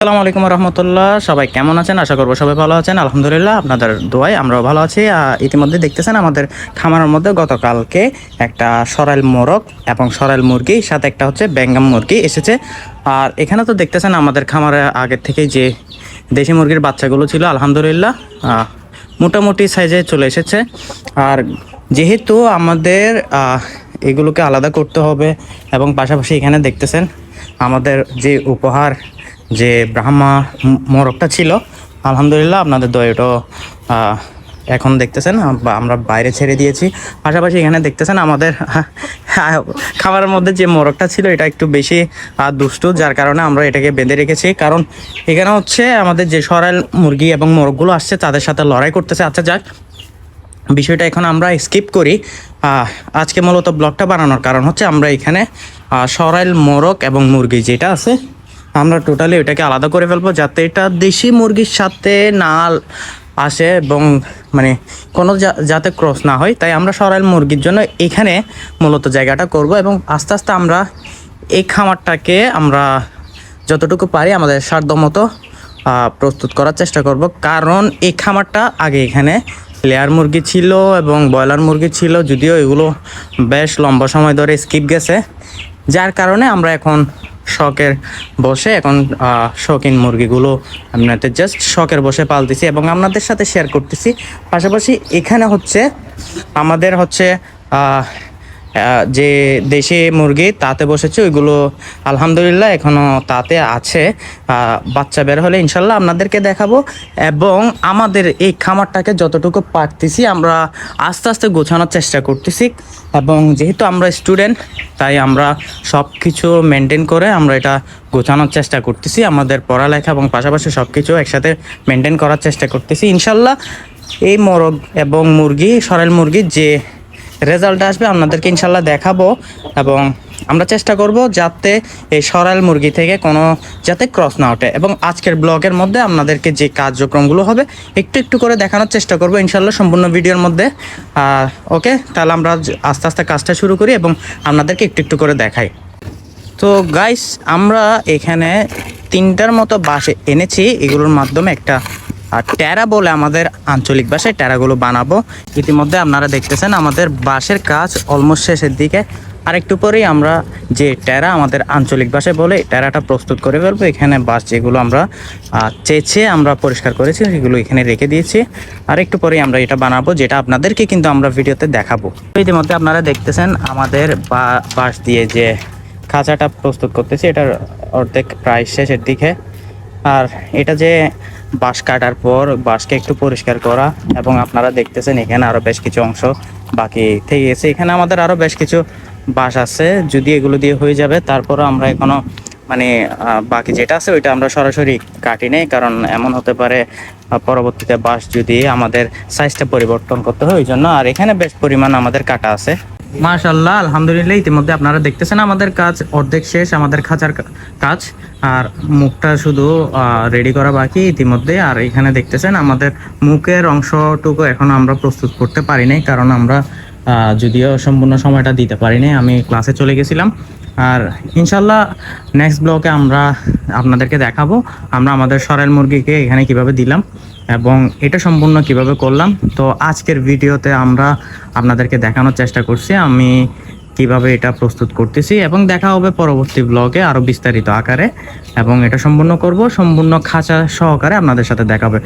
আসসালামু আলাইকুম রহমতুল্লাহ। সবাই কেমন আছেন? আশা করবো সবাই ভালো আছেন। আলহামদুলিল্লাহ, আপনাদের দোয়ায় আমরাও ভালো আছি। ইতিমধ্যে দেখতেছেন আমাদের খামারের মধ্যে গতকালকে একটা সরাইল মোরগ এবং সরাইল মুরগি, সাথে একটা হচ্ছে বেঙ্গম মুরগি এসেছে। আর এখানে তো দেখতেছেন আমাদের খামারে আগের থেকেই যে দেশি মুরগির বাচ্চাগুলো ছিল, আলহামদুলিল্লাহ মোটামুটি সাইজে চলে এসেছে। আর যেহেতু আমাদের এগুলোকে আলাদা করতে হবে এবং পাশাপাশি এখানে দেখতেছেন আমাদের যে উপহার যে ব্রাহ্মা মোরগটা ছিল, আলহামদুলিল্লাহ আপনাদের দয়াটাও এখন দেখতেছেন আমরা বাইরে ছেড়ে দিয়েছি। পাশাপাশি এখানে দেখতেছেন আমাদের খাবারের মধ্যে যে মোরগটা ছিল এটা একটু বেশি দুষ্টু, যার কারণে আমরা এটাকে বেঁধে রেখেছি। কারণ এখানে হচ্ছে আমাদের যে সরাইল মুরগি এবং মোরগগুলো আসছে তাদের সাথে লড়াই করতেছে। আচ্ছা যাক, বিষয়টা এখন আমরা স্কিপ করি। আজকে মূলত ব্লগটা বানানোর কারণ হচ্ছে আমরা এখানে সরাইল মোরগ এবং মুরগি যেটা আছে আমরা টোটালি ওইটাকে আলাদা করে ফেলবো, যাতে এটা দেশি মুরগির সাথে না আসে এবং মানে কোনো যাতে ক্রস না হয়। তাই আমরা সরাইল মুরগির জন্য এখানে মূলত জায়গাটা করব এবং আস্তে আস্তে আমরা এই খামারটাকে আমরা যতটুকু পারি আমাদের সাধ্যমতো প্রস্তুত করার চেষ্টা করব। কারণ এই খামারটা আগে এখানে লেয়ার মুরগি ছিল এবং ব্রয়লার মুরগি ছিল, যদিও এগুলো বেশ লম্বা সময় ধরে স্কিপ গেছে, যার কারণে আমরা এখন শখের বসে এখন শৌখিন মুরগিগুলো আপনাদের জাস্ট শখের বসে পালতেছি এবং আপনাদের সাথে শেয়ার করতেছি। পাশাপাশি এখানে হচ্ছে আমাদের হচ্ছে যে দেশি মুরগি তাতে বসেছে, ওইগুলো আলহামদুলিল্লাহ এখনও তাতে আছে। বাচ্চা বের হলে ইনশাল্লাহ আপনাদেরকে দেখাবো। এবং আমাদের এই খামারটাকে যতটুকু পারতেছি আমরা আস্তে আস্তে গোছানোর চেষ্টা করতেছি। এবং যেহেতু আমরা স্টুডেন্ট, তাই আমরা সব কিছু মেনটেন করে আমরা এটা গোছানোর চেষ্টা করতেছি। আমাদের পড়ালেখা এবং পাশাপাশি সব কিছু একসাথে মেনটেন করার চেষ্টা করতেছি। ইনশাল্লাহ এই মোরগ এবং মুরগি সরাইল মুরগির যে রেজাল্ট আসবে আপনাদেরকে ইনশাল্লাহ দেখাবো। এবং আমরা চেষ্টা করব যাতে এই সরাইল মুরগি থেকে কোনো যাতে ক্রস না ওঠে। এবং আজকের ব্লগের মধ্যে আপনাদেরকে যে কার্যক্রমগুলো হবে একটু একটু করে দেখানোর চেষ্টা করব ইনশাল্লাহ সম্পূর্ণ ভিডিওর মধ্যে। ওকে, তাহলে আমরা আস্তে আস্তে কাজটা শুরু করি এবং আপনাদেরকে একটু একটু করে দেখাই। তো গাইস, আমরা এখানে 3টার মতো বাঁশ এনেছি। এগুলোর মাধ্যমে একটা ট্যারা বলে আমাদের আঞ্চলিক ভাষায় ট্যারাগুলো বানাবো। ইতিমধ্যে আপনারা দেখতেছেন আমাদের বাঁশের কাজ অলমোস্ট শেষের দিকে। আর একটু পরেই আমরা যে ট্যারা আমাদের আঞ্চলিক ভাষায় বলে ট্যারাটা প্রস্তুত করে ফেলবো। এখানে বাঁশ যেগুলো আমরা চেঁচে আমরা পরিষ্কার করেছি সেগুলো এখানে রেখে দিয়েছি। আর একটু পরেই আমরা এটা বানাবো, যেটা আপনাদেরকে কিন্তু আমরা ভিডিওতে দেখাবো। ইতিমধ্যে আপনারা দেখতেছেন আমাদের বাঁশ দিয়ে যে খাঁচাটা প্রস্তুত করতেছি, এটার অর্ধেক প্রায় শেষের দিকে। আর এটা যে বাঁশ কাটার পর বাঁশকে একটু পরিষ্কার করা, এবং আপনারা দেখতেছেন এখানে আরও বেশ কিছু অংশ বাকি থেকে গেছে। এখানে আমাদের আরও বেশ কিছু বাঁশ আছে, যদি এগুলো দিয়ে হয়ে যাবে। তারপরও আমরা এখনও মানে বাকি যেটা আছে ওইটা আমরা সরাসরি কাটি নেই, কারণ এমন হতে পারে পরবর্তীতে বাঁশ যদি আমাদের সাইজটা পরিবর্তন করতে হয় ওই জন্য। আর এখানে বেশ পরিমাণ আমাদের কাটা আছে মাশাআল্লাহ। আলহামদুলিল্লাহ, ইতিমধ্যে আপনারা দেখতেছেন আমাদের কাজ অর্ধেক শেষ, আমাদের খাঁচার কাজ। আর মুখটা শুধু রেডি করা বাকি ইতিমধ্যে। আর এখানে দেখতেছেন আমাদের মুখের অংশটুকু এখন আমরা প্রস্তুত করতে পারি নাই, কারণ আমরা যদিও সম্পূর্ণ সময়টা দিতে পারি নাই, আমি ক্লাসে চলে গেছিলাম। আর ইনশাল্লাহ নেক্সট ব্লগে আমরা আপনাদেরকে দেখাবো আমরা আমাদের সরাইল মুরগিকে এখানে কিভাবে দিলাম এবং এটা সম্পূর্ণ কিভাবে করলাম। তো আজকের ভিডিওতে আমরা আপনাদেরকে দেখানোর চেষ্টা করছি আমি কিভাবে এটা প্রস্তুত করতেছি, এবং দেখা হবে পরবর্তী ব্লগে আরও বিস্তারিত আকারে। এবং এটা সম্পূর্ণ করব সম্পূর্ণ খাঁচা সহকারে আপনাদের সাথে দেখাবে।